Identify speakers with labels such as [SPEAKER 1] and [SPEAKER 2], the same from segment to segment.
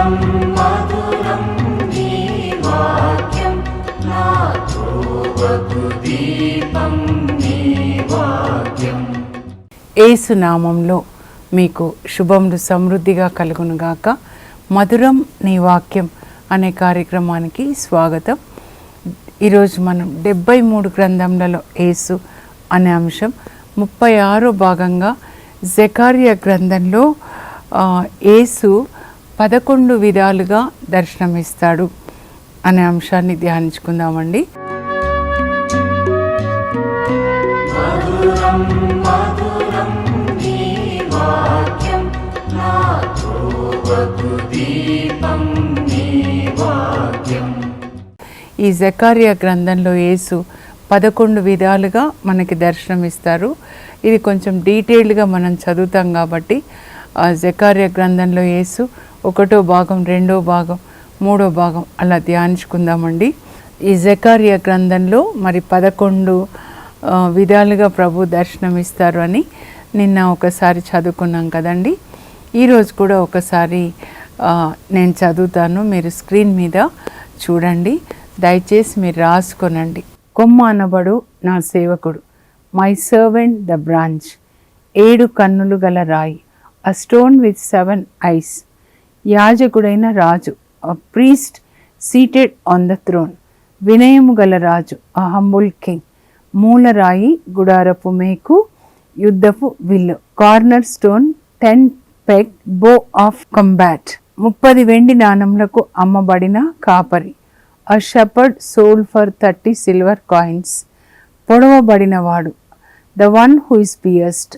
[SPEAKER 1] మధురం మధురం నీ వాక్యం నా త్రోవకు దీపం నీ వాక్యం.
[SPEAKER 2] యేసు నామంలో మీకు శుభములు సమృద్ధిగా కలుగునుగాక. మధురం నీ వాక్యం అనే కార్యక్రమానికి స్వాగతం. ఈరోజు మనం 73 గ్రంథములలో యేసు అనే అంశం 36వ భాగంగా జకర్యా గ్రంథంలో యేసు 11 విధాలుగా దర్శనమిస్తాడు అనే అంశాన్ని ధ్యానించుకుందామండి.
[SPEAKER 1] మధురం మధురం నీ వాక్యం నా త్రోవకు దీపం నీ వాక్యం.
[SPEAKER 2] ఈ జకర్యా గ్రంథంలో యేసు 11 విధాలుగా మనకి దర్శనమిస్తారు. ఇది కొంచెం డీటెయిల్డ్గా మనం చదువుతాం కాబట్టి జకర్యా గ్రంథంలో యేసు 1వ భాగం, 2వ భాగం, 3వ భాగం అలా ధ్యానించుకుందామండి. ఈ జకర్యా గ్రంథంలో మరి 11 విధాలుగా ప్రభు దర్శనమిస్తారు అని నిన్న ఒకసారి చదువుకున్నాం కదండి. ఈరోజు కూడా ఒకసారి నేను చదువుతాను, మీరు స్క్రీన్ మీద చూడండి, దయచేసి మీరు రాసుకొనండి. కొమ్మ అనబడు నా సేవకుడు, మై సర్వెంట్ ద బ్రాంచ్, 7 కన్నులు గల రాయి, అ స్టోన్ విత్ 7 ఐస్, యాజకుడైన రాజు, a priest seated on the throne, వినయము గల రాజు, అ హంబుల్ కింగ్, మూలరాయి, గుడారపు మేకు, యుద్ధపు విల్లు, corner stone, 10 peg, bow of combat, 30 వెండి నాణములకు అమ్మబడిన కాపరి, a shepherd sold for 30 silver coins, పొడవబడినవాడు, the one who is pierced,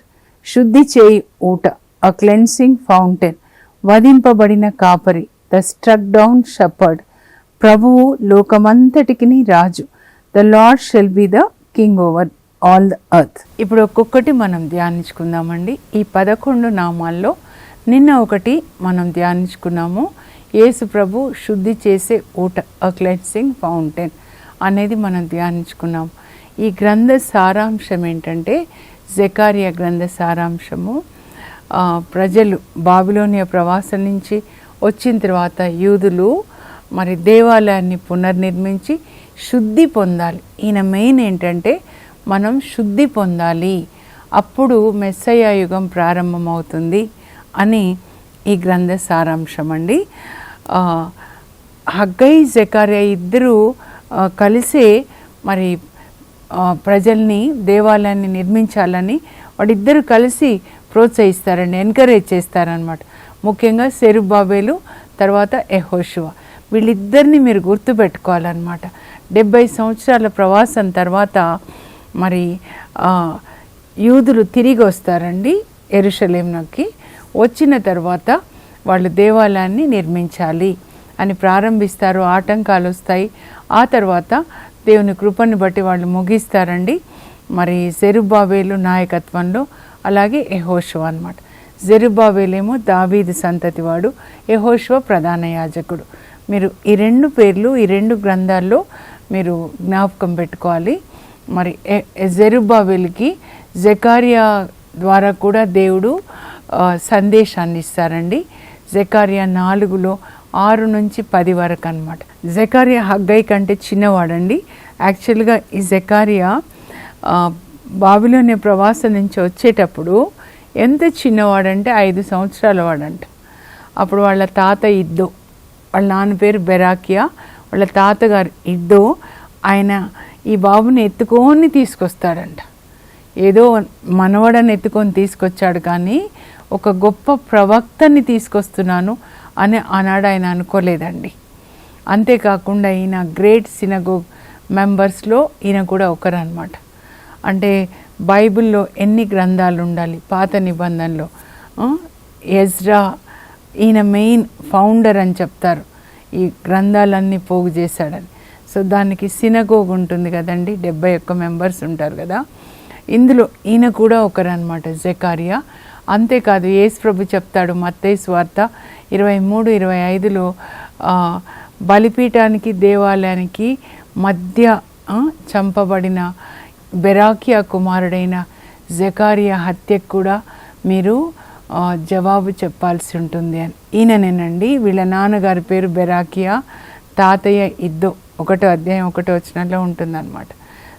[SPEAKER 2] శుద్ధి చేయి ఊట, a cleansing fountain, వధింపబడిన కాపరి, the struck down shepherd, ప్రభువు లోకమంతటికి రాజు, the Lord shall be the king over all the earth. ఇప్పుడు ఒక్కొక్కటి మనం ధ్యానించుకుందామండి. ఈ 11 నామాల్లో నిన్న ఒకటి మనం ధ్యానించుకున్నాము. యేసు ప్రభు శుద్ధి చేసే ఊట, అ క్లెన్సింగ్ ఫౌంటైన్ అనేది మనం ధ్యానించుకున్నాం. ఈ గ్రంథ సారాంశం ఏంటంటే, జకర్యా గ్రంథ సారాంశము ప్రజలు బాబిలోనియా ప్రవాసం నుంచి వచ్చిన తర్వాత యూదులు మరి దేవాలయాన్ని పునర్నిర్మించి శుద్ధి పొందాలి. ఈయన మెయిన్ ఏంటంటే మనం శుద్ధి పొందాలి, అప్పుడు మెస్సయ్య యుగం ప్రారంభమవుతుంది అని ఈ గ్రంథ సారాంశం అండి. హగ్గై, జకర్యా ఇద్దరు కలిసే మరి ప్రజల్ని దేవాలయాన్ని నిర్మించాలని వాడిద్దరు కలిసి ప్రోత్సహిస్తారండి, ఎంకరేజ్ చేస్తారనమాట. ముఖ్యంగా సెరుబ్బాబేలు, తర్వాత యెహోషువ, వీళ్ళిద్దరిని మీరు గుర్తుపెట్టుకోవాలన్నమాట. 70 సంవత్సరాల ప్రవాసం తర్వాత మరి యూదులు తిరిగి వస్తారండి యెరూషలేముకి. వచ్చిన తర్వాత వాళ్ళు దేవాలయాన్ని నిర్మించాలి అని ప్రారంభిస్తారు. ఆటంకాలు వస్తాయి. ఆ తర్వాత దేవుని కృపని బట్టి వాళ్ళు ముగిస్తారండి. మరి జెరుబ్బాబేలు నాయకత్వంలో, అలాగే యెహోషువ అన్నమాట. జెరుబ్బాబేలేమో దావీదు సంతతి వాడు, యెహోషువ ప్రధాన యాజకుడు. మీరు ఈ 2 పేర్లు ఈ 2 గ్రంథాల్లో మీరు జ్ఞాపకం పెట్టుకోవాలి. మరి జెరుబ్బాబేలుకి జకర్యా ద్వారా కూడా దేవుడు సందేశాన్ని ఇస్తారండి. జకర్యా 4లో 6 నుంచి 10 వరకు అనమాట. జకర్యా హగ్గై కంటే చిన్నవాడండి. యాక్చువల్గా ఈ జకర్యా బాబిలోనియా ప్రవాసం నుంచి వచ్చేటప్పుడు ఎంత చిన్నవాడంటే 5 సంవత్సరాల వాడంట. అప్పుడు వాళ్ళ తాత ఇద్దో, వాళ్ళ నాన్న పేరు బెరాకియా, వాళ్ళ తాతగారు ఇద్దో, ఆయన ఈ బాబుని ఎత్తుకొని తీసుకొస్తాడంట. ఏదో మనవడని ఎత్తుకొని తీసుకొచ్చాడు, కానీ ఒక గొప్ప ప్రవక్తని తీసుకొస్తున్నాను అని ఆనాడు ఆయన అనుకోలేదండి. అంతేకాకుండా ఈయన గ్రేట్ సినగోగ్ మెంబర్స్లో ఈయన కూడా ఒకరు అనమాట. అంటే బైబిల్లో ఎన్ని గ్రంథాలు ఉండాలి, పాత నిబంధనలో ఎజ్రా ఈయన మెయిన్ ఫౌండర్ అని చెప్తారు, ఈ గ్రంథాలన్నీ పోగు చేశాడని. సో దానికి సినగోగ్ ఉంటుంది కదండి, 71 మెంబర్స్ ఉంటారు కదా, ఇందులో ఈయన కూడా ఒకరు అనమాట జకర్యా. అంతేకాదు యేసు ప్రభు చెప్తాడు మత్తయి సువార్త 23-25లో బలిపీఠానికి దేవాలయానికి మధ్య చంపబడిన బెరాకియా కుమారుడైన జకర్యా హత్యకు కూడా మీరు జవాబు చెప్పాల్సి ఉంటుంది అని. ఈయననేనండి, వీళ్ళ నాన్నగారి పేరు బెరాకియా, తాతయ్య ఇద్దో, 1వ అధ్యాయం 1వ వచనంలో ఉంటుందన్నమాట.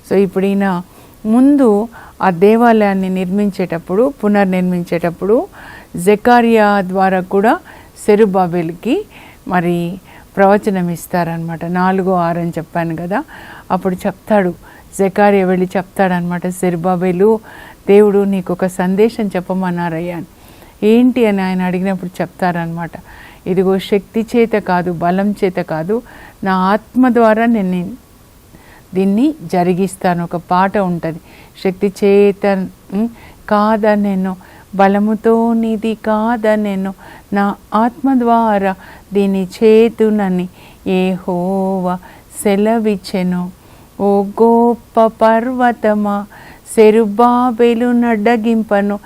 [SPEAKER 2] సో ఇప్పుడు ఈయన ముందు ఆ దేవాలయాన్ని నిర్మించేటప్పుడు, పునర్నిర్మించేటప్పుడు జెకర్యా ద్వారా కూడా సెరుబాబెలుకి మరి ప్రవచనం ఇస్తారనమాట. 4:6 అని చెప్పాను కదా. అప్పుడు చెప్తాడు, జెకర్యా వెళ్ళి చెప్తాడనమాట, సెరుబాబెలు దేవుడు నీకు ఒక సందేశం చెప్పమన్నారయ్యా అని. ఏంటి అని ఆయన అడిగినప్పుడు చెప్తారనమాట, ఇదిగో శక్తి చేత కాదు, బలం చేత కాదు, నా ఆత్మ ద్వారా నేను దీన్ని జరిగిస్తాను. ఒక పాట ఉంటుంది, శక్తి చేత కాదా నేను, బలముతో నీది కాదా నేను, నా ఆత్మ ద్వారా దీన్ని చేతునని యెహోవా సెలవిచ్చెను. ఓ గొప్ప పర్వతమా సెరుబాబెలు నడ్డగింపను,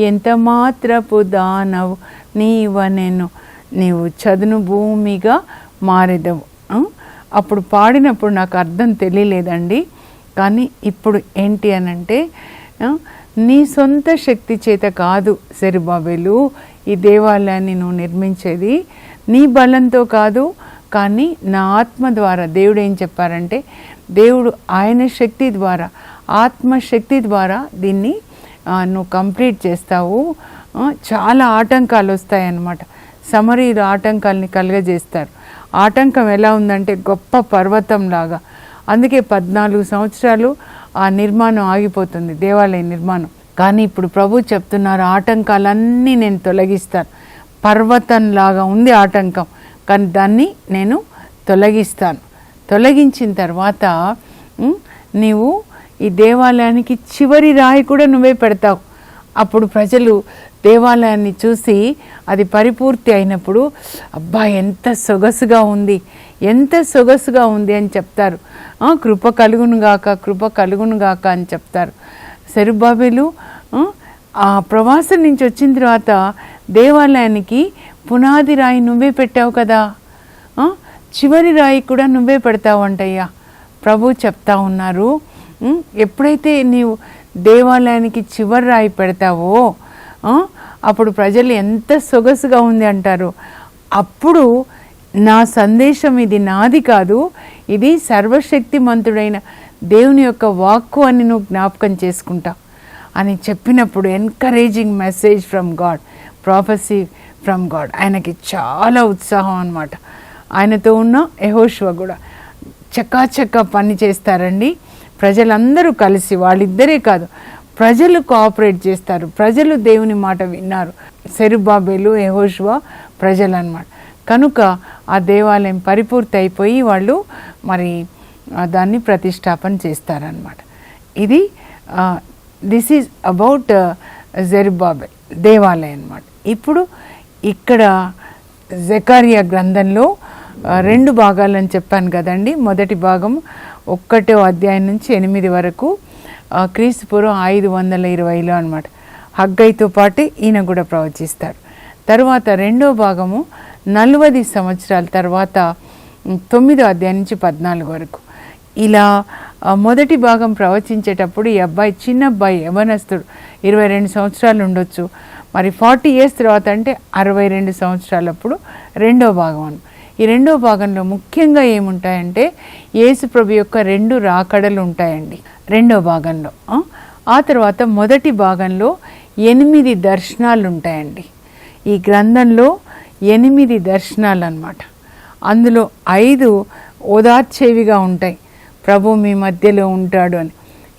[SPEAKER 2] ఎంత మాత్రపు దానవు నీవనెను, నీవు చదును భూమిగా మారెదవు. అప్పుడు పాడినప్పుడు నాకు అర్థం తెలియలేదండి. కానీ ఇప్పుడు ఏంటి అనంటే, నీ సొంత శక్తి చేత కాదు సెరుబాబెలు ఈ దేవాలయాన్ని నువ్వు నిర్మించేది, నీ బలంతో కాదు, కానీ నా ఆత్మ ద్వారా. దేవుడు ఏం చెప్పారంటే, దేవుడు ఆయన శక్తి ద్వారా, ఆత్మశక్తి ద్వారా దీన్ని నువ్వు కంప్లీట్ చేస్తావు. చాలా ఆటంకాలు వస్తాయన్నమాట. సమరీలు ఆటంకాలని కలుగజేస్తారు. ఆటంకం ఎలా ఉందంటే గొప్ప పర్వతం లాగా. అందుకే 14 సంవత్సరాలు ఆ నిర్మాణం ఆగిపోతుంది, దేవాలయ నిర్మాణం. కానీ ఇప్పుడు ప్రభు చెప్తున్నారు, ఆటంకాలన్నీ నేను తొలగిస్తాను. పర్వతంలాగా ఉంది ఆటంకం, కానీ దాన్ని నేను తొలగిస్తాను. తొలగించిన తర్వాత నీవు ఈ దేవాలయానికి చివరి రాయి కూడా నువ్వే పెడతావు. అప్పుడు ప్రజలు దేవాలయాన్ని చూసి అది పరిపూర్తి అయినప్పుడు, అబ్బా ఎంత సొగసుగా ఉంది, ఎంత సొగసుగా ఉంది అని చెప్తారు. కృప కలుగునుగాక, కృప కలుగునుగాక అని చెప్తారు. సెరుబాబెలు ఆ ప్రవాసం నుంచి వచ్చిన తర్వాత దేవాలయానికి పునాది రాయి నువ్వే పెట్టావు కదా, చివరి రాయి కూడా నువ్వే పెడతావు అంటయ్యా ప్రభు చెప్తా ఉన్నారు. ఎప్పుడైతే నీవు దేవాలయానికి చివరి రాయి పెడతావో అప్పుడు ప్రజలు ఎంత సొగసుగా ఉంది అంటారు. అప్పుడు నా సందేశం ఇది నాది కాదు, ఇది సర్వశక్తిమంతుడైన దేవుని యొక్క వాక్కు అని నువ్వు జ్ఞాపకం చేసుకుంటావు అని చెప్పినప్పుడు, encouraging message from God, prophecy from God. ఆయనకి చాలా ఉత్సాహం అన్నమాట. ఆయనతో ఉన్న యెహోషువ కూడా చక్కాచక్కా పని చేస్తారండి. ప్రజలందరూ కలిసి, వాళ్ళిద్దరే కాదు, ప్రజలు కోఆపరేట్ చేస్తారు. ప్రజలు దేవుని మాట విన్నారు. సెరుబాబెలు, యెహోషువ ప్రజలు అన్నమాట. కనుక ఆ దేవాలయం పరిపూర్తి అయిపోయి వాళ్ళు మరి దాన్ని ప్రతిష్టాపన చేస్తారనమాట. ఇది దిస్ ఈజ్ అబౌట్ జెరుబాబెల్ దేవాలయం అన్నమాట. ఇప్పుడు ఇక్కడ జెకర్యా గ్రంథంలో 2 భాగాలని చెప్పాను కదండి. మొదటి భాగం 1వ అధ్యాయం నుంచి 8 వరకు క్రీస్తుపూర్వం 520లో అనమాట. హగ్గైతో పాటు ఈయన కూడా ప్రవచిస్తాడు. తర్వాత 2వ భాగము 40 సంవత్సరాల తర్వాత 9వ అధ్యాయం నుంచి 14 వరకు. ఇలా మొదటి భాగం ప్రవచించేటప్పుడు ఈ అబ్బాయి, చిన్న అబ్బాయి, యవనస్తుడు, 22 సంవత్సరాలు ఉండొచ్చు. మరి 40 years తర్వాత అంటే 62 సంవత్సరాలప్పుడు 2వ భాగం. ఈ 2వ భాగంలో ముఖ్యంగా ఏముంటాయంటే యేసు ప్రభు యొక్క 2 రాకడలు ఉంటాయండి 2వ భాగంలో. ఆ తర్వాత మొదటి భాగంలో 8 దర్శనాలు ఉంటాయండి. ఈ గ్రంథంలో 8 దర్శనాలు అన్నమాట. అందులో 5 ఓదార్చేవిగా ఉంటాయి, ప్రభు మీ మధ్యలో ఉంటాడు అని.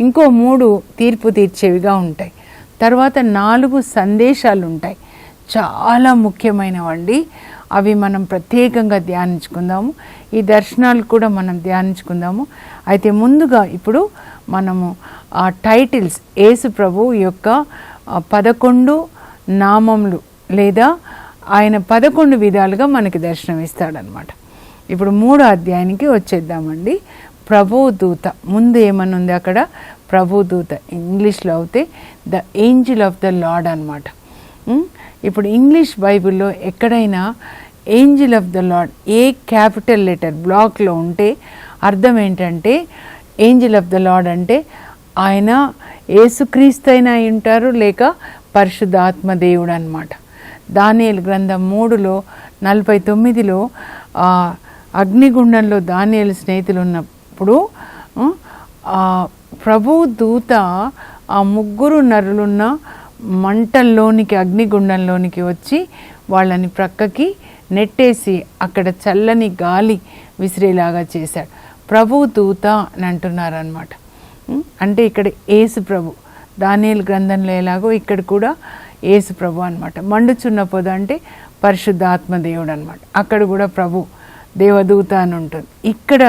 [SPEAKER 2] ఇంకో 3 తీర్పు తీర్చేవిగా ఉంటాయి. తర్వాత 4 సందేశాలు ఉంటాయి, చాలా ముఖ్యమైనవండి. అవి మనం ప్రత్యేకంగా ధ్యానించుకుందాము. ఈ దర్శనాలు కూడా మనం ధ్యానించుకుందాము. అయితే ముందుగా ఇప్పుడు మనము ఆ టైటిల్స్, యేసు ప్రభు యొక్క 11 నామములు లేదా ఆయన 11 విధాలుగా మనకి దర్శనం ఇస్తాడనమాట. ఇప్పుడు 3వ అధ్యాయానికి వచ్చేద్దామండి. ప్రభుదూత, ముందు ఏమనుంది అక్కడ, ప్రభుదూత. ఇంగ్లీష్లో అయితే the angel of the lord అనమాట. ఇప్పుడు ఇంగ్లీష్ బైబిల్లో ఎక్కడైనా angel of the lord A capital letter బ్లాక్లో ఉంటే అర్థం ఏంటంటే, ఏంజిల్ ఆఫ్ ద లార్డ్ అంటే ఆయన యేసుక్రీస్తు అయినా అయి ఉంటారు, లేక పరిశుద్ధాత్మ దేవుడు అన్నమాట. దానియేలు గ్రంథం 3లో 49లో అగ్నిగుండంలో దానియేలు స్నేహితులు ఉన్నప్పుడు ప్రభు దూత ఆ ముగ్గురు నరులున్న మంటల్లోనికి అగ్నిగుండంలోనికి వచ్చి వాళ్ళని ప్రక్కకి నెట్టేసి అక్కడ చల్లని గాలి విసిరేలాగా చేశాడు. ప్రభు దూత అని అంటున్నారనమాట. అంటే ఇక్కడ యేసు ప్రభు, దానియేలు గ్రంథంలో ఎలాగో ఇక్కడ కూడా యేసు ప్రభు అనమాట. మండుచున్న పొద అంటే పరిశుద్ధాత్మ దేవుడు అనమాట. అక్కడ కూడా ప్రభు దేవదూత అని ఉంటుంది. ఇక్కడ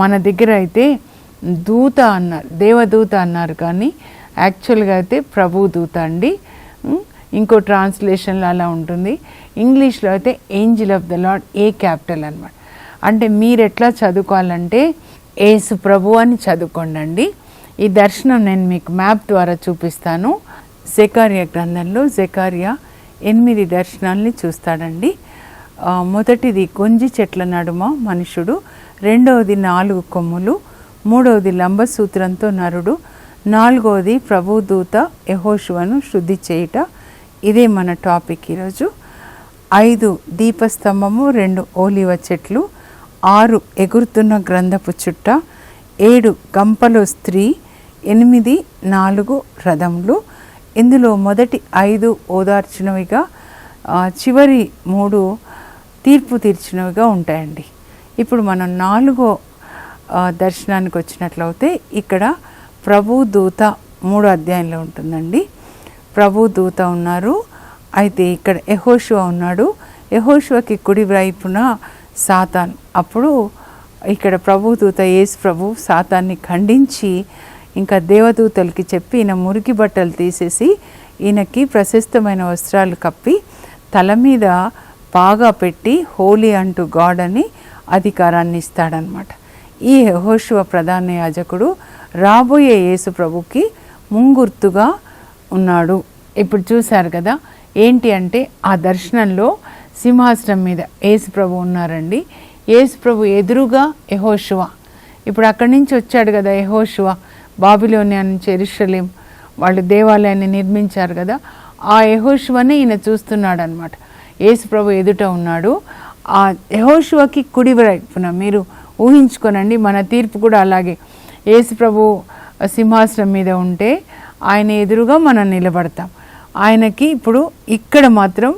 [SPEAKER 2] మన దగ్గర అయితే దూత అన్నారు, దేవదూత అన్నారు, కానీ యాక్చువల్గా అయితే ప్రభు దూత అండి. ఇంకో ట్రాన్స్లేషన్లో అలా ఉంటుంది. ఇంగ్లీష్లో అయితే angel of the lord, A capital అనమాట. అంటే మీరు ఎట్లా చదువుకోవాలంటే యేసు ప్రభు అని చదువుకోండి. ఈ దర్శనం నేను మీకు మ్యాప్ ద్వారా చూపిస్తాను. జెకర్యా గ్రంథంలో జెకర్యా 8 దర్శనాల్ని చూస్తాడండి. మొదటిది గొంజి చెట్ల నడుమ మనుషుడు, రెండవది 4 కొమ్ములు, మూడవది లంబసూత్రంతో నరుడు, నాలుగవది ప్రభుదూత యెహోషువను శుద్ధి చేయుట. ఇదే మన టాపిక్ ఈరోజు. 5 దీపస్తంభము, 2 ఓలివ చెట్లు, 6 ఎగురుతున్న గ్రంథపు చుట్ట, 7 గంపలో స్త్రీ, 8 4 రథములు. ఇందులో మొదటి 5 ఓదార్చినవిగా, చివరి 3 తీర్పు తీర్చినవిగా ఉంటాయండి. ఇప్పుడు మనం 4వ దర్శనానికి వచ్చినట్లయితే ఇక్కడ ప్రభు దూత 3వ అధ్యాయంలో ఉంటుందండి. ప్రభు దూత ఉన్నారు. అయితే ఇక్కడ యెహోషువ ఉన్నాడు. యెహోషువకి కుడి వైపున సాతాను. అప్పుడు ఇక్కడ ప్రభు దూత యేసు ప్రభు సాతాన్ని ఖండించి ఇంకా దేవదూతలకి చెప్పి ఈయన మురికి బట్టలు తీసేసి ఈయనకి ప్రశస్తమైన వస్త్రాలు కప్పి తల మీద పాగా పెట్టి హోలీ అంటూ గాడ్ అని అధికారాన్ని ఇస్తాడనమాట. ఈ యెహోషువ ప్రధాన యాజకుడు రాబోయే యేసు ప్రభుకి ముంగుర్తుగా ఉన్నాడు. ఇప్పుడు చూశారు కదా, ఏంటి అంటే ఆ దర్శనంలో సింహాసనం మీద యేసు ప్రభు ఉన్నారండి. యేసు ప్రభు ఎదురుగా యెహోషువ. ఇప్పుడు అక్కడి నుంచి వచ్చాడు కదా యెహోషువ, బాబిలోనియా నుంచి యెరూషలేం వాళ్ళు దేవాలయాన్ని నిర్మించారు కదా, ఆ యెహోషువనే ఈయన చూస్తున్నాడు అనమాట. యేసు ప్రభు ఎదుట ఉన్నాడు. ఆ యెహోషువకి కుడి వైపున మీరు ఊహించుకోనండి, మన తీర్పు కూడా అలాగే. యేసు ప్రభు సింహాసనం మీద ఉంటే ఆయన ఎదురుగా మనం నిలబడతాం. ఆయనకి ఇప్పుడు ఇక్కడ మాత్రం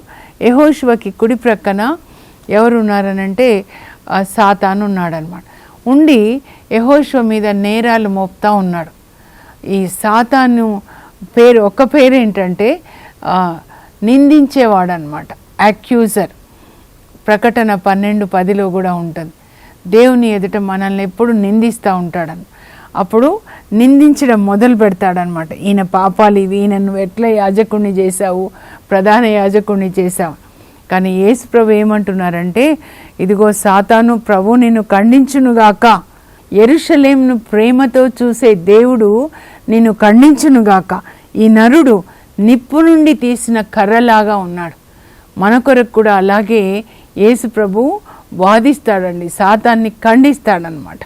[SPEAKER 2] యెహోషువకి కుడి ప్రక్కన ఎవరు ఉన్నారనంటే సాతాను ఉన్నాడనమాట. ఉండి యెహోషువ మీద నేరాలు మోపుతా ఉన్నాడు. ఈ సాతాను పేరు, ఒక్క పేరు ఏంటంటే నిందించేవాడు అనమాట, అక్యూజర్. ప్రకటన 12:10లో కూడా ఉంటుంది. దేవుని ఎదుట మనల్ని ఎప్పుడు నిందిస్తూ ఉంటాడని. అప్పుడు నిందించడం మొదలు పెడతాడనమాట. ఈయన పాపాలు ఇవి, ఈయన నువ్వు ఎట్లా యాజకుడిని చేశావు, ప్రధాన యాజకుడిని చేశావు. కానీ యేసు ప్రభు ఏమంటున్నారంటే, ఇదిగో సాతాను, ప్రభు నిన్ను ఖండించునుగాక, యెరూషలేమును ప్రేమతో చూసే దేవుడు నిన్ను ఖండించునుగాక. ఈ నరుడు నిప్పు నుండి తీసిన కర్రలాగా ఉన్నాడు. మన కొరకు కూడా అలాగే యేసు ప్రభు వాదిస్తాడండి, సాతాన్ని ఖండిస్తాడనమాట.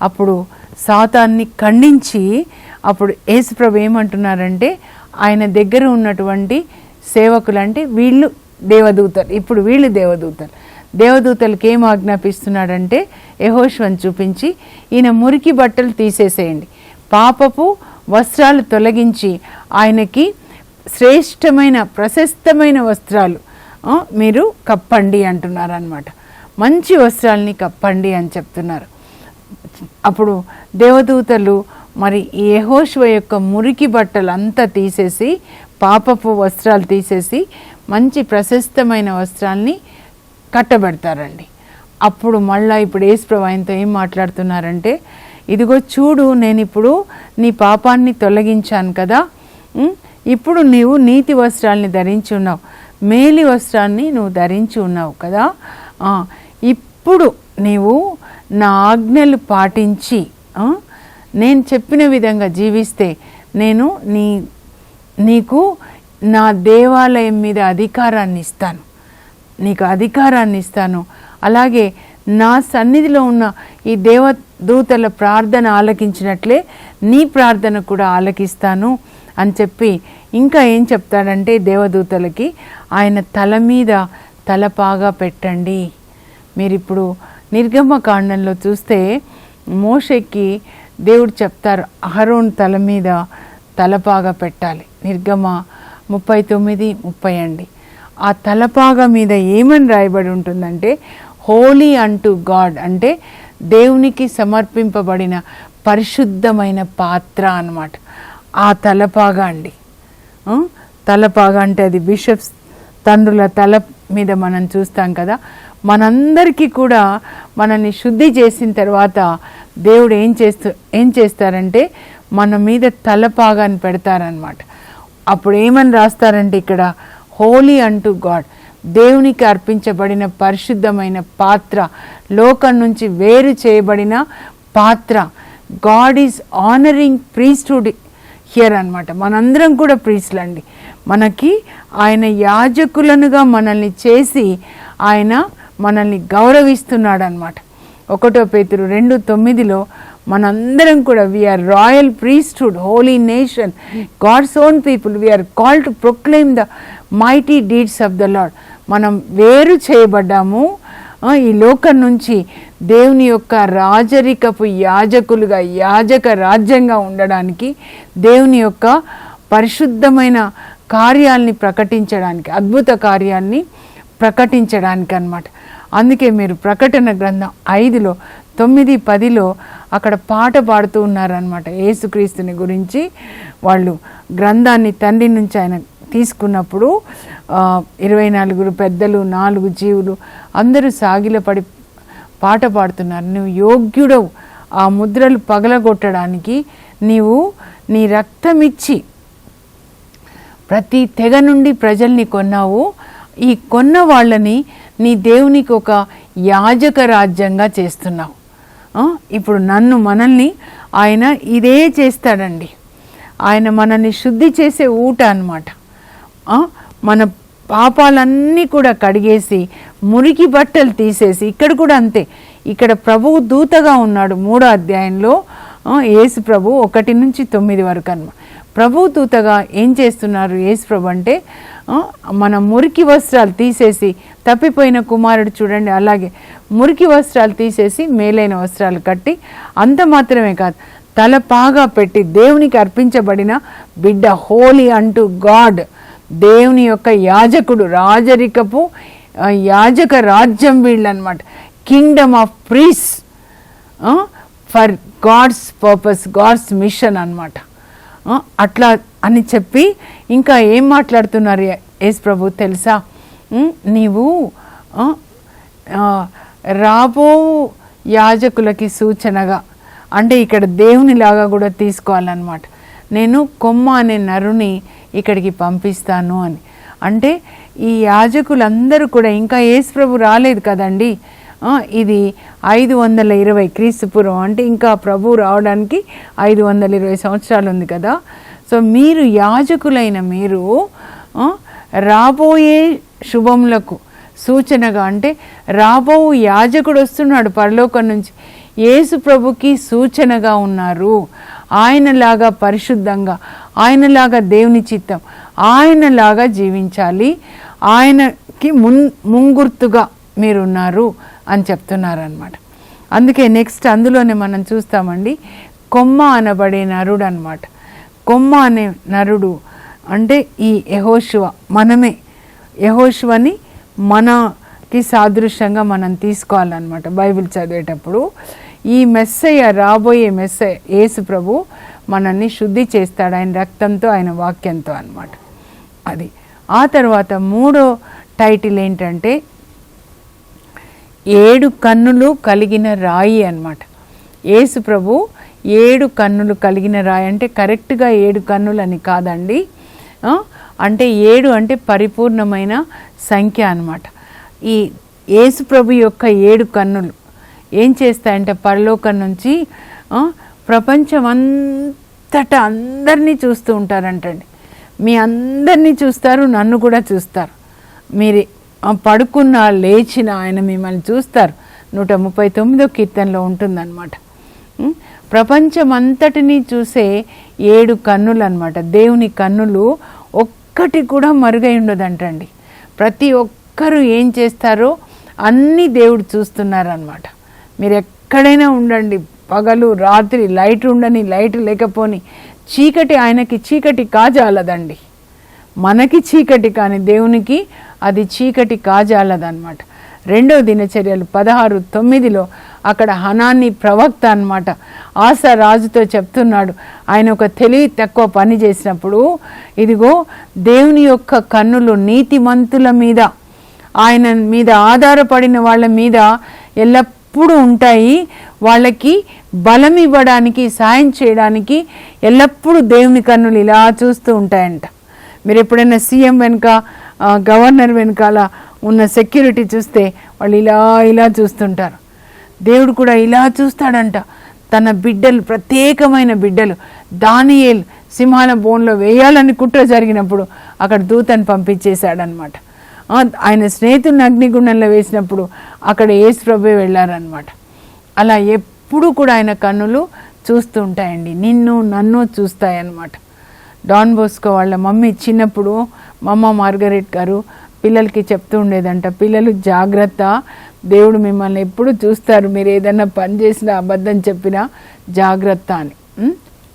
[SPEAKER 2] అప్పుడు సాతాన్ని ఖండించి అప్పుడు యేసు ప్రభు ఏమంటున్నారంటే, ఆయన దగ్గర ఉన్నటువంటి సేవకులు అంటే వీళ్ళు దేవదూతలు. ఇప్పుడు వీళ్ళు దేవదూతలు. దేవదూతలకు ఏం ఆజ్ఞాపిస్తున్నాడంటే, యెహోషువను చూపించి ఈయన మురికి బట్టలు తీసేసేయండి, పాపపు వస్త్రాలు తొలగించి ఆయనకి శ్రేష్టమైన ప్రశస్తమైన వస్త్రాలు మీరు కప్పండి అంటున్నారనమాట. మంచి వస్త్రాలని కప్పండి అని చెప్తున్నారు. అప్పుడు దేవదూతలు మరి ఈ యెహోషువ యొక్క మురికి బట్టలు అంతా తీసేసి, పాపపు వస్త్రాలు తీసేసి మంచి ప్రశస్తమైన వస్త్రాల్ని కట్టబెడతారండి. అప్పుడు మళ్ళీ ఇప్పుడు యేసు ప్రభు ఆయనతో ఏం మాట్లాడుతున్నారంటే, ఇదిగో చూడు, నేను ఇప్పుడు నీ పాపాన్ని తొలగించాను కదా, ఇప్పుడు నీవు నీతి వస్త్రాల్ని ధరించి ఉన్నావు, మేలి వస్త్రాన్ని నువ్వు ధరించి ఉన్నావు కదా, ఇప్పుడు నీవు నా ఆజ్ఞలు పాటించి నేను చెప్పిన విధంగా జీవిస్తే నేను నీకు నా దేవాలయం మీద అధికారాన్ని ఇస్తాను, నీకు అధికారాన్ని ఇస్తాను. అలాగే నా సన్నిధిలో ఉన్న ఈ దేవదూతల ప్రార్థన ఆలకించినట్లే నీ ప్రార్థన కూడా ఆలకిస్తాను అని చెప్పి ఇంకా ఏం చెప్తాడంటే దేవదూతలకి ఆయన తల మీద తలపాగా పెట్టండి. మీరు ఇప్పుడు నిర్గమకాండంలో చూస్తే మోషేకి దేవుడు చెప్తారు అహరోన్ తల మీద తలపాగా పెట్టాలి. నిర్గమ 39:30 అండి. ఆ తలపాగా మీద ఏమని రాయబడి ఉంటుందంటే హోలీ అంటూ గాడ్, అంటే దేవునికి సమర్పింపబడిన పరిశుద్ధమైన పాత్ర అన్నమాట ఆ తలపాగా అండి. తలపాగా అంటే అది బిషప్స్ తండ్రుల తల మీద మనం చూస్తాం కదా. మనందరికీ కూడా మనల్ని శుద్ధి చేసిన తర్వాత దేవుడు ఏం చేస్తారంటే మన మీద తలపాగాని పెడతారనమాట. అప్పుడు ఏమని రాస్తారంటే ఇక్కడ హోలీ అంటూ గాడ్, దేవునికి అర్పించబడిన పరిశుద్ధమైన పాత్ర, లోకం నుంచి వేరు చేయబడిన పాత్ర. God is honouring priesthood here అనమాట. మనందరం కూడా ప్రీస్ట్లు అండి. మనకి ఆయన యాజకులనుగా మనల్ని చేసి ఆయన మనల్ని గౌరవిస్తున్నాడు అనమాట. 1 పేతురు 2:9 మనందరం కూడా we are royal priesthood, holy nation, God's own people, we are called to proclaim the mighty deeds of the Lord. మనం వేరు చేయబడ్డాము ఈ లోకం నుంచి దేవుని యొక్క రాజరికపు యాజకులుగా, యాజక రాజ్యంగా ఉండడానికి, దేవుని యొక్క పరిశుద్ధమైన కార్యాల్ని ప్రకటించడానికి, అద్భుత కార్యాల్ని ప్రకటించడానికి అన్నమాట. అందుకే మీరు ప్రకటన గ్రంథం 5, 9, 10 అక్కడ పాట పాడుతూ ఉన్నారనమాట. యేసుక్రీస్తుని గురించి వాళ్ళు గ్రంథాన్ని తండ్రి నుంచి ఆయన తీసుకున్నప్పుడు 24 పెద్దలు, 4 జీవులు అందరూ సాగిలపడి పాట పాడుతున్నారు. నువ్వు యోగ్యుడవు ఆ ముద్రలు పగలగొట్టడానికి, నీవు నీ రక్తమిచ్చి ప్రతి తెగ నుండి ప్రజల్ని కొన్నావు. ఈ కొన్న వాళ్ళని నీ దేవునికి ఒక యాజక రాజ్యంగా చేస్తున్నావు. ఇప్పుడు మనల్ని ఆయన ఇదే చేస్తాడండి. ఆయన మనల్ని శుద్ధి చేసే ఊట అన్నమాట. మన పాపాలన్నీ కూడా కడిగేసి మురికి బట్టలు తీసేసి, ఇక్కడ కూడా అంతే. ఇక్కడ ప్రభువు దూతగా ఉన్నాడు 3వ అధ్యాయంలో యేసు ప్రభు 1 నుంచి 9 వరకు అన్నమాట. ప్రభు దూతగా ఏం చేస్తున్నారు యేసు ప్రభు అంటే మన మురికి వస్త్రాలు తీసేసి, తప్పిపోయిన కుమారుడు చూడండి అలాగే మురికి వస్త్రాలు తీసేసి మేలైన వస్త్రాలు కట్టి, అంత మాత్రమే కాదు తలపాగా పెట్టి దేవునికి అర్పించబడిన బిడ్డ, హోలీ అంటూ గాడ్, దేవుని యొక్క యాజకుడు, రాజరికపు యాజక రాజ్యం వీళ్ళు అనమాట. Kingdom of priests for God's purpose, God's mission అన్నమాట. అట్లా అని చెప్పి ఇంకా ఏం మాట్లాడుతున్నారు యేసు ప్రభు తెలుసా? నీవు రాబో యాజకులకి సూచనగా, అంటే ఇక్కడ దేవునిలాగా కూడా తీసుకోవాలన్నమాట. నేను కొమ్మ అనే నరుని ఇక్కడికి పంపిస్తాను అని. అంటే ఈ యాజకులందరూ కూడా, ఇంకా యేసు ప్రభు రాలేదు కదండి, ఇది 520 క్రీస్తుపూర్వం, అంటే ఇంకా ప్రభు రావడానికి 520 సంవత్సరాలు ఉంది కదా. సో మీరు యాజకులైన మీరు రాబోయే శుభములకు సూచనగా, అంటే రాబో యాజకుడు వస్తున్నాడు పరలోకం నుంచి, యేసు ప్రభుకి సూచనగా ఉన్నారు. ఆయనలాగా పరిశుద్ధంగా, ఆయనలాగా దేవుని చిత్తం, ఆయనలాగా జీవించాలి, ఆయనకి ముంగుర్తుగా మీరున్నారు అని చెప్తున్నారనమాట. అందుకే నెక్స్ట్ అందులోనే మనం చూస్తామండి, కొమ్మ అనబడే నరుడు అనమాట. కొమ్మ అనే నరుడు అంటే ఈ యెహోషువ, మనమే యెహోషువని మనకి సాదృశ్యంగా మనం తీసుకోవాలన్నమాట. బైబిల్ చదివేటప్పుడు ఈ మెస్సయ్య, రాబోయే మెస్సయ్య యేసు ప్రభు మనల్ని శుద్ధి చేస్తాడు ఆయన రక్తంతో, ఆయన వాక్యంతో అన్నమాట. అది ఆ తర్వాత 3వ టైటిల్ ఏంటంటే 7 కన్నులు కలిగిన రాయి అన్నమాట. యేసు ప్రభు 7 కన్నులు కలిగిన రాయి అంటే కరెక్ట్గా 7 కన్నులు అని కాదండి. అంటే 7 అంటే పరిపూర్ణమైన సంఖ్య అన్నమాట. ఈ యేసు ప్రభు యొక్క 7 కన్నులు ఏం చేస్తాయంటే పరలోకం నుంచి ప్రపంచం అంతటా అందరినీ చూస్తూ ఉంటారంటండి. మీ అందరినీ చూస్తారు, నన్ను కూడా చూస్తారు. మీరు పడుకున్న లేచిన ఆయన మిమ్మల్ని చూస్తారు. 139వ కీర్తనలో ఉంటుందన్నమాట. ప్రపంచమంతటినీ చూసే 7 కన్నులు అన్నమాట. దేవుని కన్నులు ఒక్కటి కూడా మరుగై ఉండదంటండి. ప్రతి ఒక్కరూ ఏం చేస్తారో అన్నీ దేవుడు చూస్తున్నారన్నమాట. మీరు ఎక్కడైనా ఉండండి, పగలు రాత్రి, లైట్ ఉండని లైట్ లేకపోని, చీకటి ఆయనకి చీకటి కాజాలదండి. మనకి చీకటి కానీ దేవునికి అది చీకటి కాజాలదన్నమాట. 2వ దినచర్యలు 16:9 అక్కడ హనాని ప్రవక్త అన్నమాట ఆస రాజుతో చెప్తున్నాడు. ఆయన ఒక తెలివి తక్కువ పని చేసినప్పుడు, ఇదిగో దేవుని యొక్క కన్నులు నీతిమంతుల మీద, ఆయన మీద ఆధారపడిన వాళ్ళ మీద ఎల్లప్పుడూ ఉంటాయి. వాళ్ళకి బలం ఇవ్వడానికి, సాయం చేయడానికి ఎల్లప్పుడూ దేవుని కన్నులు ఇలా చూస్తూ ఉంటాయంట. మీరు ఎప్పుడైనా సీఎం వెనుక, గవర్నర్ వెనకాల ఉన్న సెక్యూరిటీ చూస్తే వాళ్ళు ఇలా ఇలా చూస్తుంటారు. దేవుడు కూడా ఇలా చూస్తాడంట. తన బిడ్డలు, ప్రత్యేకమైన బిడ్డలు, దానియేలు సింహాల బోన్లో వేయాలని కుట్ర జరిగినప్పుడు అక్కడ దూతను పంపించేశాడనమాట. ఆయన స్నేహితుడిని అగ్నిగుండంలో వేసినప్పుడు అక్కడ యేసు ప్రభువే వెళ్ళారనమాట. అలా ఎప్పుడు కూడా ఆయన కన్నులు చూస్తూ ఉంటాయండి, నిన్ను నన్ను చూస్తాయన్నమాట. డాన్ బోస్కో వాళ్ళ మమ్మీ చిన్నప్పుడు, మమ్మ మార్గరెట్ గారు పిల్లలకి చెప్తూ ఉండేదంట, పిల్లలు జాగ్రత్త, దేవుడు మిమ్మల్ని ఎప్పుడు చూస్తారు, మీరు ఏదన్నా పని చేసినా అబద్ధం చెప్పినా జాగ్రత్త అని.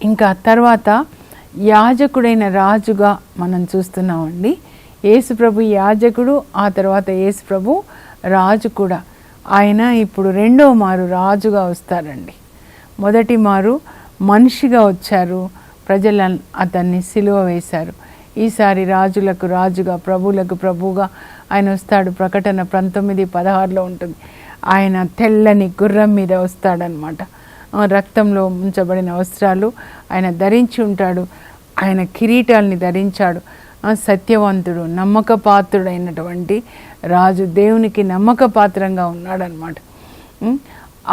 [SPEAKER 2] ఇంకా తర్వాత యాజకుడైన రాజుగా మనం చూస్తున్నామండి. యేసు ప్రభు యాజకుడు, ఆ తర్వాత యేసు ప్రభు రాజు కూడా. ఆయన ఇప్పుడు 2వ మారు రాజుగా వస్తారండి. మొదటి మారు మనిషిగా వచ్చారు, ప్రజలు అతన్ని సిలువ వేశారు. ఈసారి రాజులకు రాజుగా, ప్రభువులకు ప్రభువుగా ఆయన వస్తాడు. ప్రకటన 19:16 ఉంటుంది. ఆయన తెల్లని గుర్రం మీద వస్తాడనమాట. రక్తంలో ఉంచబడిన వస్త్రాలు ఆయన ధరించి ఉంటాడు. ఆయన కిరీటాల్ని ధరించాడు. సత్యవంతుడు, నమ్మకపాత్రుడైనటువంటి రాజు, దేవునికి నమ్మకపాత్రంగా ఉన్నాడనమాట.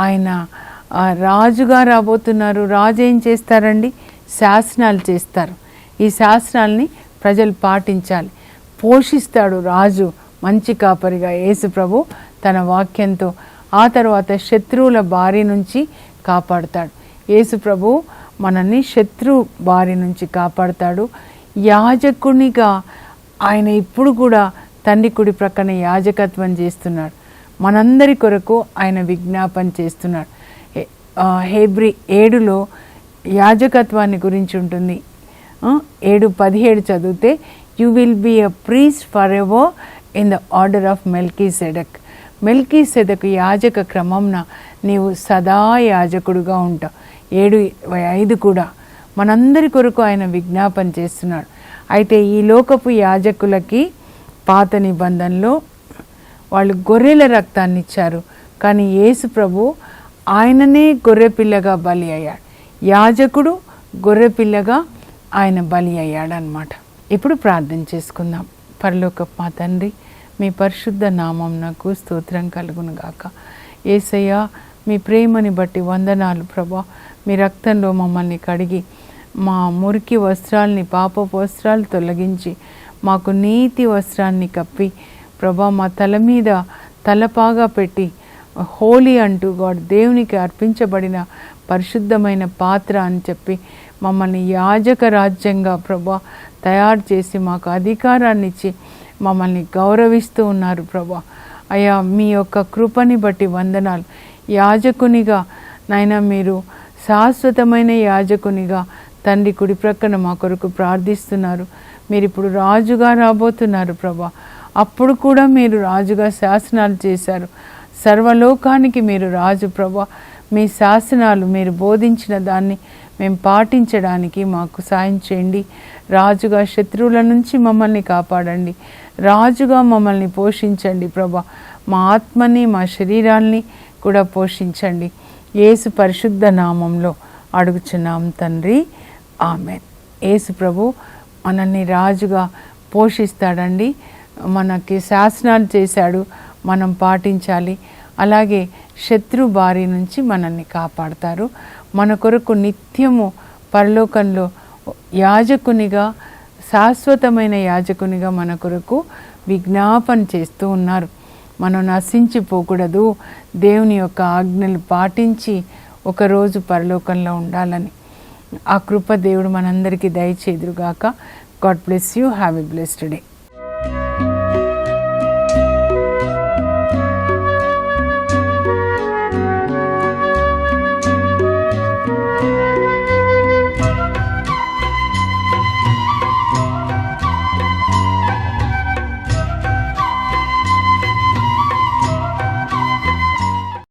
[SPEAKER 2] ఆయన రాజుగా రాబోతున్నారు. రాజు ఏం చేస్తారండి? శాసనాలు చేస్తారు. ఈ శాసనాల్ని ప్రజలు పాటించాలి. పోషిస్తాడు రాజు, మంచి కాపరిగా యేసు ప్రభు తన వాక్యంతో. ఆ తర్వాత శత్రువుల బారి నుంచి కాపాడుతాడు. యేసు ప్రభు మనల్ని శత్రు బారి నుంచి కాపాడుతాడు. యాజకునిగా ఆయన ఇప్పుడు కూడా తండ్రి కుడి ప్రక్కన యాజకత్వం చేస్తున్నాడు. మనందరి కొరకు ఆయన విజ్ఞాపన చేస్తున్నాడు. హెబ్రీ 7లో యాజకత్వాన్ని గురించి ఉంటుంది. 7:17 చదివితే, you will be a priest for ever in the order of Melchizedek. Melchizedek యాజక క్రమంన నీవు సదా యాజకుడుగా ఉంటావు. 7:5 కూడా మనందరి కొరకు ఆయన విజ్ఞాపన చేస్తున్నాడు. అయితే ఈ లోకపు యాజకులకి పాత నిబంధనలో వాళ్ళు గొర్రెల రక్తాన్ని ఇచ్చారు, కానీ యేసు ప్రభు ఆయననే గొర్రెపిల్లగా బలి అయ్యాడు. యాజకుడు గొర్రెపిల్లగా ఆయన బలి అయ్యాడనమాట. ఇప్పుడు ప్రార్థన చేసుకుందాం. పరలోకపు మా తండ్రి, మీ పరిశుద్ధ నామం నాకు స్తోత్రం కలుగును గాక. యేసయ్య, మీ ప్రేమని బట్టి వందనాలు ప్రభా. మీ రక్తంలో మమ్మల్ని కడిగి మా మురికి వస్త్రాల్ని, పాపపు వస్త్రాలు తొలగించి మాకు నీతి వస్త్రాన్ని కప్పి ప్రభా, మా తల మీద తలపాగా పెట్టి హోలీ అంటూ గాడ్, దేవునికి అర్పించబడిన పరిశుద్ధమైన పాత్ర అని చెప్పి మమ్మల్ని యాజక రాజ్యంగా ప్రభా తయారు చేసి మాకు అధికారాన్ని ఇచ్చి మమ్మల్ని గౌరవిస్తూ ఉన్నారు ప్రభా. అయ్యా, మీ యొక్క కృపని బట్టి వందనాలు. యాజకునిగా నాయనా, మీరు శాశ్వతమైన యాజకునిగా తండ్రి కుడి ప్రక్కన మా కొరకు ప్రార్థిస్తున్నారు. మీరు ఇప్పుడు రాజుగా రాబోతున్నారు ప్రభా. అప్పుడు కూడా మీరు రాజుగా శాసనాలు చేశారు. సర్వలోకానికి మీరు రాజు ప్రభా. మీ శాసనాలు, మీరు బోధించిన దాన్ని మేము పాటించడానికి మాకు సాయం చేయండి. రాజుగా శత్రువుల నుంచి మమ్మల్ని కాపాడండి. రాజుగా మమ్మల్ని పోషించండి ప్రభా. మా ఆత్మని, మా శరీరాల్ని కూడా పోషించండి. యేసు పరిశుద్ధ నామంలో అడుగుచున్నాం తండ్రి, ఆమేన్. యేసు ప్రభు మనల్ని రాజుగా పోషిస్తాడండి. మనకి శాసనాలు చేశాడు, మనం పాటించాలి. అలాగే శత్రు బారి నుంచి మనల్ని కాపాడతారు. మన కొరకు నిత్యము పరలోకంలో యాజకునిగా, శాశ్వతమైన యాజకునిగా మన కొరకు విజ్ఞాపన చేస్తూ ఉన్నారు. మనం నశించిపోకూడదు, దేవుని యొక్క ఆజ్ఞలు పాటించి ఒకరోజు పరలోకంలో ఉండాలని. ఆ కృప దేవుడు మనందరికీ దయచేదురుగాక. God bless you. Have a blessed day.